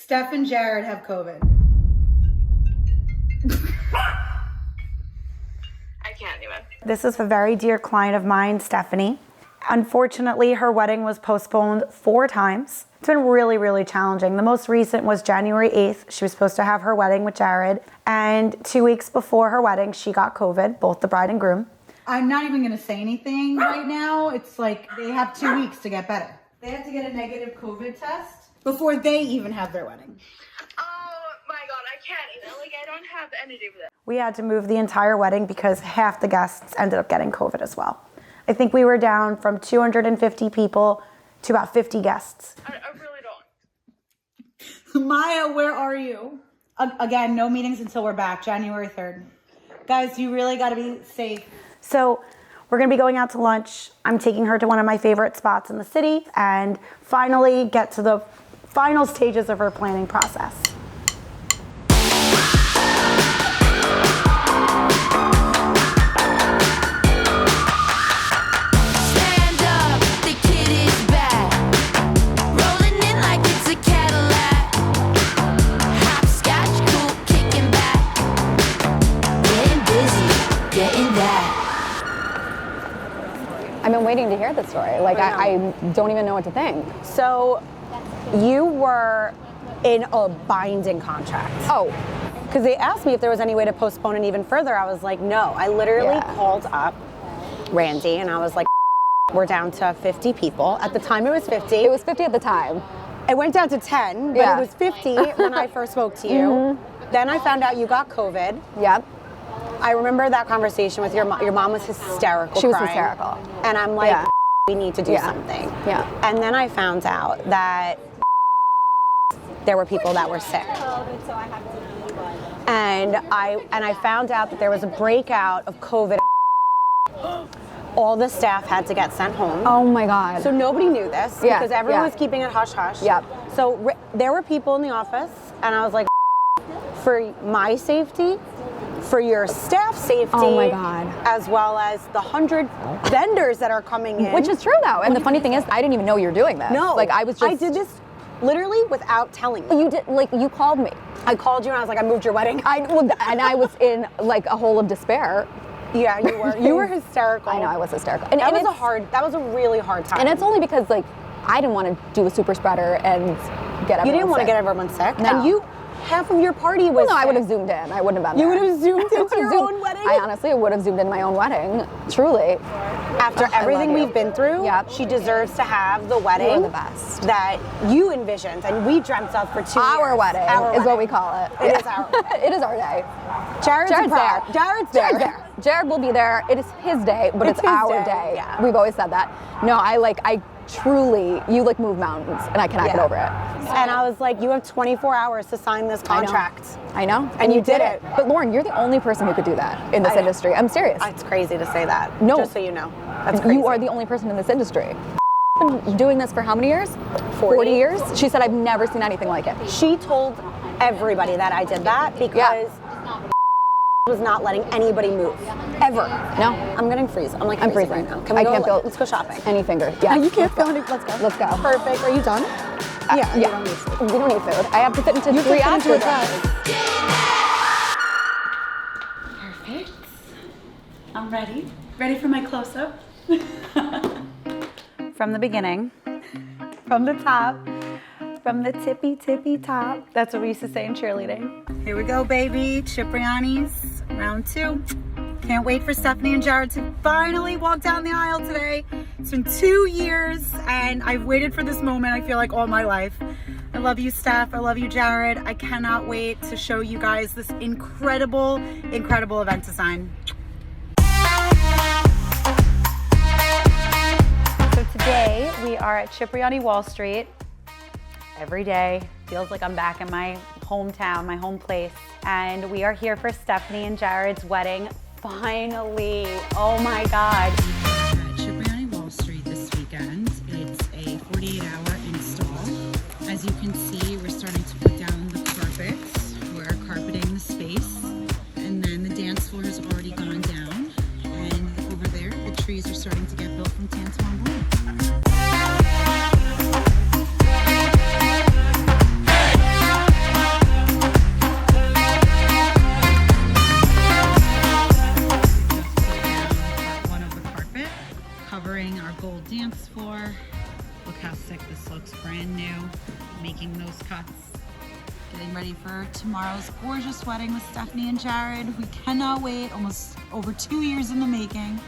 Steph and Jared have COVID. I can't even. This is a very dear client of mine, Stephanie. Unfortunately, her wedding was postponed 4 times. It's been really, really challenging. The most recent was January 8th. She was supposed to have her wedding with Jared. And 2 weeks before her wedding, she got COVID, both the bride and groom. I'm not even going to say anything right now. It's like they have 2 weeks to get better. They have to get a negative COVID test before they even have their wedding. Oh my God, I can't even. Like, I don't have energy for that. We had to move the entire wedding because half the guests ended up getting COVID as well. I think we were down from 250 people to about 50 guests. I really don't. Maya, where are you? Again, no meetings until we're back, January 3rd. Guys, you really got to be safe. So we're going to be going out to lunch. I'm taking her to one of my favorite spots in the city and finally get to the final stages of her planning process. I've been waiting to hear the story. Like, I don't even know what to think. So you were in a binding contract. Oh. Because they asked me if there was any way to postpone it even further. I was like, no. I literally called up Randy and I was like, we're down to 50 people. At the time it was 50. It was 50 at the time. It went down to 10, but it was 50 when I first spoke to you. Then I found out you got COVID. Yep. I remember that conversation with your mom. Your mom was hysterical. She was crying. hysterical. And I'm like, we need to do something. Yeah. And then I found out that there were people that were sick. And I found out that there was a breakout of COVID. All the staff had to get sent home. Oh my God. So nobody knew this because everyone was keeping it hush hush. Yep. So there were people in the office and I was like, for my safety, for your staff safety, oh my God, as well as the 100 vendors that are coming in. Which is true though. And the funny thing is, I didn't even know you were doing this. No. Like I did this literally without telling you. You did, like you called me. I called you and I was like, I moved your wedding. And I was in like a hole of despair. Yeah, you were. You were hysterical. I know, I was hysterical. And that was a really hard time. And it's only because like, I didn't want to do a super spreader and get everyone You didn't want to sick. get everyone sick. No. And half of your party was No, I sick. would have zoomed in. I wouldn't have been You there. would have zoomed into your own wedding? I honestly would have zoomed in my own wedding. Truly. After everything love you. we've been through, she deserves to have the wedding You're the best. that you envisioned and we dreamt of for 2 years. Our wedding is what we call it. It is our wedding. It is our day. Jared's there. Jared's there. Jared will be there. It is his day, but it's his our day. day. Yeah. We've always said that. No, I truly, you like move mountains and I cannot get over it. And I was like, you have 24 hours to sign this contract. I know. And you did it. But Lauren, you're the only person who could do that in this industry. I'm serious. It's crazy to say that. No. Just so you know. That's crazy. You are the only person in this industry. Been doing this for how many years? 40 years? She said, I've never seen anything like it. She told everybody that I did that because was not letting anybody move. Ever. No. I'm getting freeze. I'm like, I'm freezing freezing. right now. Can we let's go shopping. Any fingers. Yeah. You can't feel anything. Let's go. Let's go. Perfect. Are you done? Yeah. You don't need food. We don't need food. I have to fit into You 3 can fit into a Oscar dresses. Perfect. I'm ready. Ready for my close-up? From the beginning, from the top, from the tippy, tippy top. That's what we used to say in cheerleading. Here we go, baby. Cipriani's round 2. Can't wait for Stephanie and Jared to finally walk down the aisle today. It's been 2 years and I've waited for this moment, I feel like, all my life. I love you, Steph. I love you, Jared. I cannot wait to show you guys this incredible, incredible event design. So today we are at Cipriani Wall Street. Every day feels like I'm back in my hometown, my home place. And we are here for Stephanie and Jared's wedding. Finally, oh my God. At Cipriani Wall Street this weekend. It's a 48-hour install. As you can see, we're starting to put down the carpets. We're carpeting the space. And then the dance floor has already gone down. And over there, the trees are starting to get built from tantamount wood. dance floor. Look how sick this looks, brand new. Making those cuts. Getting ready for tomorrow's gorgeous wedding with Stephanie and Jared. We cannot wait, almost over 2 years in the making.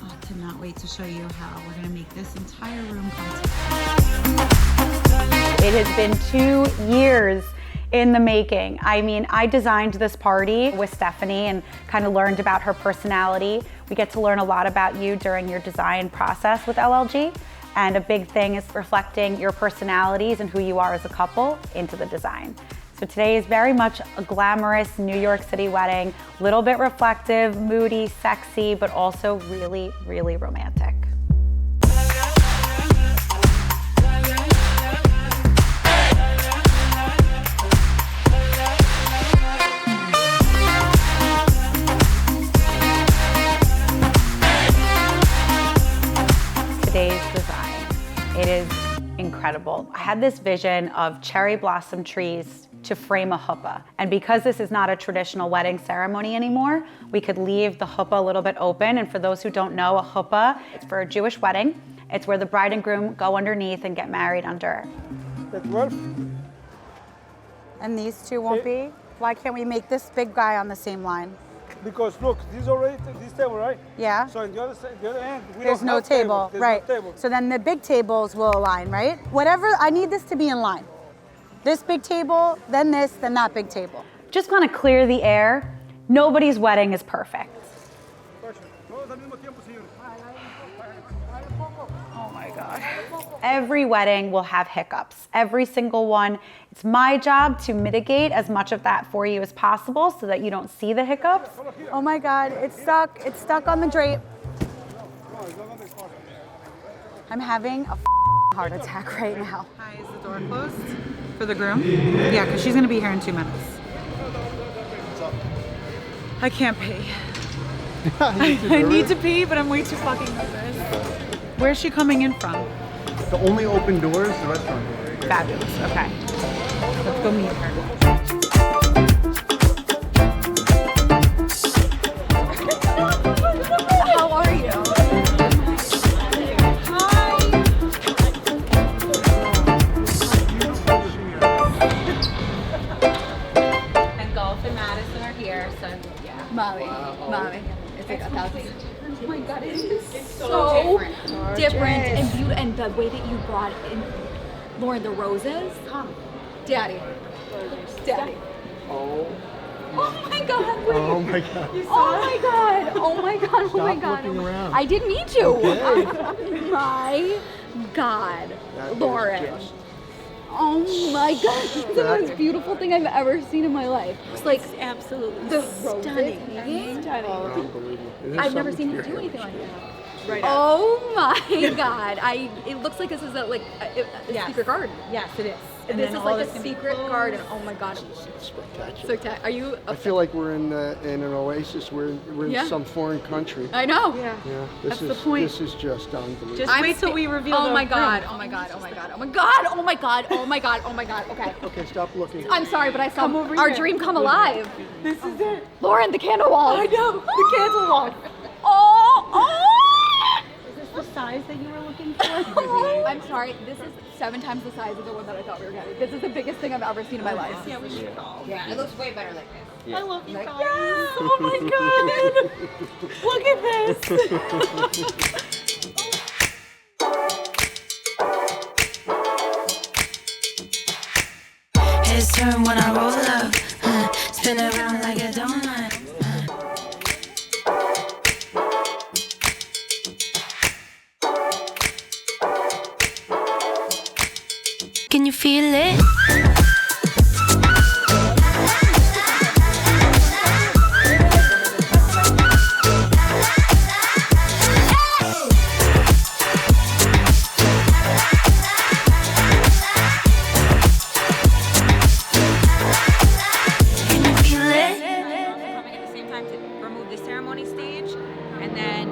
Oh, cannot wait to show you how we're gonna make this entire room come together. It has been 2 years in the making. I mean, I designed this party with Stephanie and kind of learned about her personality. We get to learn a lot about you during your design process with LLG. And a big thing is reflecting your personalities and who you are as a couple into the design. So today is very much a glamorous New York City wedding, a little bit reflective, moody, sexy, but also really, really romantic. Today's design, it is incredible. I had this vision of cherry blossom trees to frame a chuppah. And because this is not a traditional wedding ceremony anymore, we could leave the chuppah a little bit open. And for those who don't know, a chuppah, it's for a Jewish wedding. It's where the bride and groom go underneath and get married under. That works? And these two won't be? Why can't we make this big guy on the same line? Because look, this already this table, right? Yeah. So on the other side, the other end, we There's don't no have table, There's right? No table. So then the big tables will align, right? Whatever, I need this to be in line. This big table, then this, then that big table. Just want to clear the air. Nobody's wedding is perfect. Oh my God. Every wedding will have hiccups, every single one. It's my job to mitigate as much of that for you as possible so that you don't see the hiccups. Oh my God, it's stuck on the drape. I'm having a heart attack right now. Hi, is the door closed for the groom? Yeah, because she's gonna be here in 2 minutes. I can't pee. I need to pee, but I'm way too fucking nervous. Where's she coming in from? The only open door is the restaurant door right here. Fabulous, okay. Let's go meet her. How are you? And Golf and Madison are here, so yeah. Mommy. It's like 1,000. Oh my God, it is so different and beautiful. And the way that you brought in, Lauren, the roses. Daddy. Oh. Oh my God, wait. Oh my God. Oh my God. Oh my God. Oh my God. looking around. I didn't mean to. Okay. Oh my God. That is Lauren. just- Oh my God. This is the most beautiful thing I've ever seen in my life. It's like Absolutely the stunning. roses. Unbelievable. Is there I've never something seen to him do your anything head? like that. Right. Oh my God. It looks like this is a secret garden. Yes, it is. This is like a secret garden. Oh my God. Spectacular. Are you? I feel like we're in an oasis. We're in Yeah. some foreign country. I know. Yeah, this That's is the point. This is just unbelievable. Just wait till we reveal Oh the my God. room. Oh my God. Oh my God. Oh my God. Oh my God. Oh my God. Oh my God. Okay. Okay, stop looking. I'm sorry, but I saw over our here. dream come alive. This is it. Lauren, the candle wall. I know, the candle wall. Oh. Is this the size that you were looking for? I'm sorry. This is 7 times the size of the one that I thought we were getting. This is the biggest thing I've ever seen in my life. Yeah, we should all. Yeah, it looks way better like this. I love you guys. Yes. Oh my God. Look at this. His turn when I roll up, spin around like a donut. Can you feel it? Can you feel it? Coming at the same time to remove the ceremony stage, and then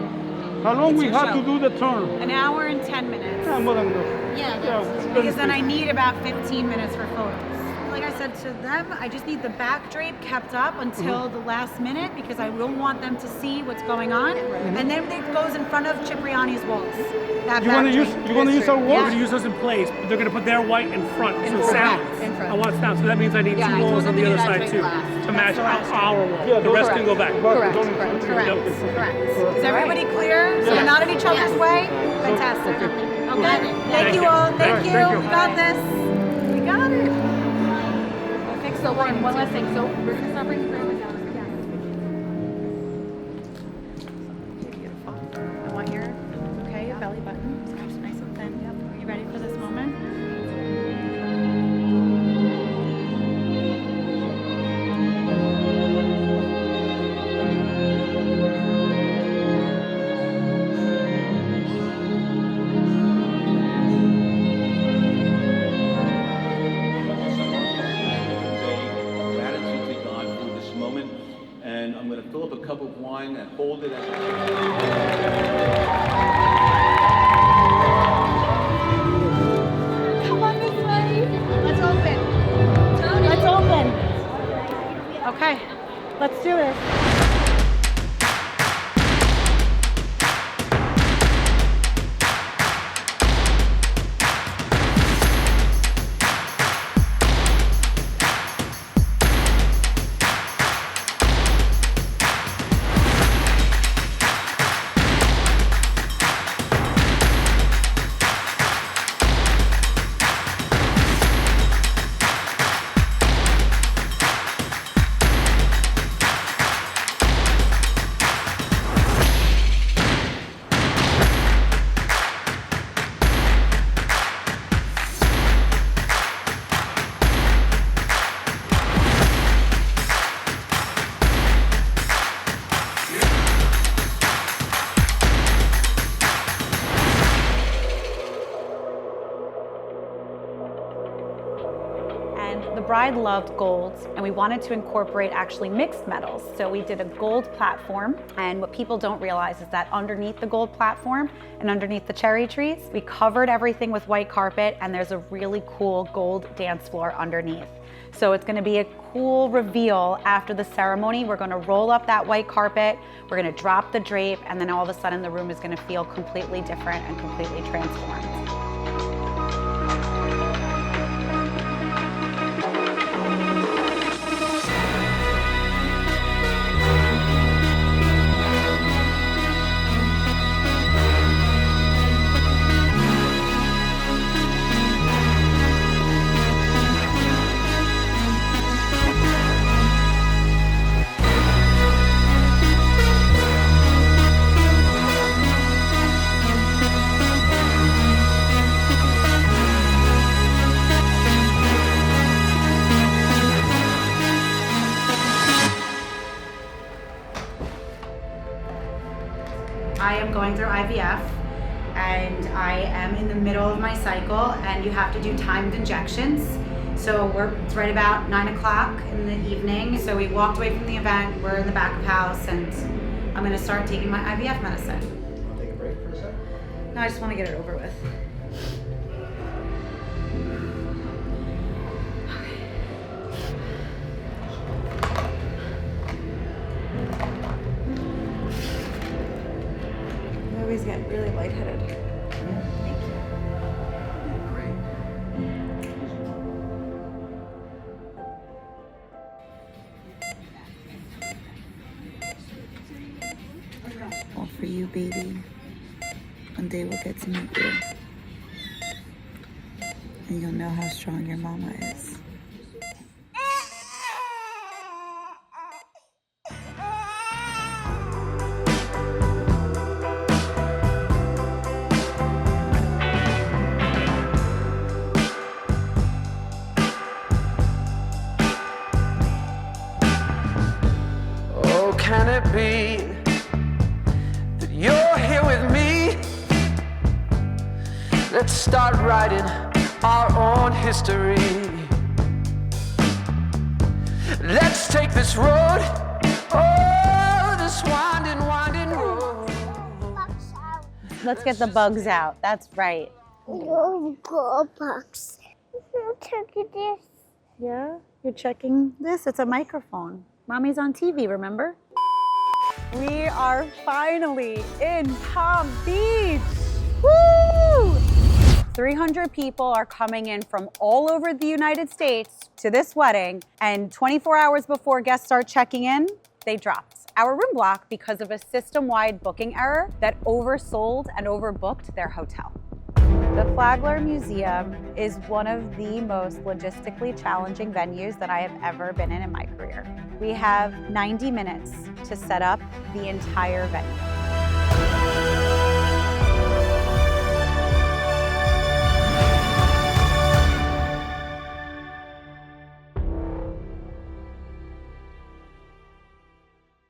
How long It's we your have show. to do the turn? an hour and 10 minutes. Yeah, more than enough. Yeah, Yeah, because then I need about 15 minutes for photos. like I said to them, I just need the back drape kept up until the last minute because I don't want them to see what's going on. And then it goes in front of Cipriani's walls. That You want to use our We're walls? going to use those in place, but they're going to put their white in front. So sound. In front. I want sound. So that means I need Yeah, I two told walls them on to the do other that side drape too, last. to match our wall. Yeah, The rest can go back. Correct. Is everybody clear? So we're not in each other's way? Fantastic. Okay. Thank you all. Thank you. Thank you. We got this. We got it. Perfect. So one last thing. So we're gonna start bringing grandma down. Beautiful. I want your belly button. It's nice and thin. Yep. Are you ready for this moment? Gratitude to God for this moment, and I'm going to fill up a cup of wine and hold it as Come on this way. Let's open. Let's open. Okay. Let's do this. The bride loved golds, and we wanted to incorporate actually mixed metals. So we did a gold platform, and what people don't realize is that underneath the gold platform and underneath the cherry trees, we covered everything with white carpet, and there's a really cool gold dance floor underneath. So it's gonna be a cool reveal after the ceremony. We're gonna roll up that white carpet, we're gonna drop the drape, and then all of a sudden the room is gonna feel completely different and completely transformed. I am going through IVF and I am in the middle of my cycle, and you have to do timed injections. So it's right about 9 o'clock in the evening. So we walked away from the event, we're in the back of house, and I'm gonna start taking my IVF medicine. Want to take a break for a second? No, I just wanna get it over with. I always get really lightheaded. Thank you. All for you, baby. One day we'll get to meet you. And you'll know how strong your mama is. Can it be that you're here with me? Let's start writing our own history. Let's take this road, oh, this winding, winding road. Let's get the bugs out. That's right. No, go box. Look at this. Yeah, you're checking this. It's a microphone. Mommy's on TV, remember? We are finally in Palm Beach. Woo! 300 people are coming in from all over the United States to this wedding, and 24 hours before guests start checking in, they dropped our room block because of a system-wide booking error that oversold and overbooked their hotel. The Flagler Museum is one of the most logistically challenging venues that I have ever been in my career. We have 90 minutes to set up the entire venue.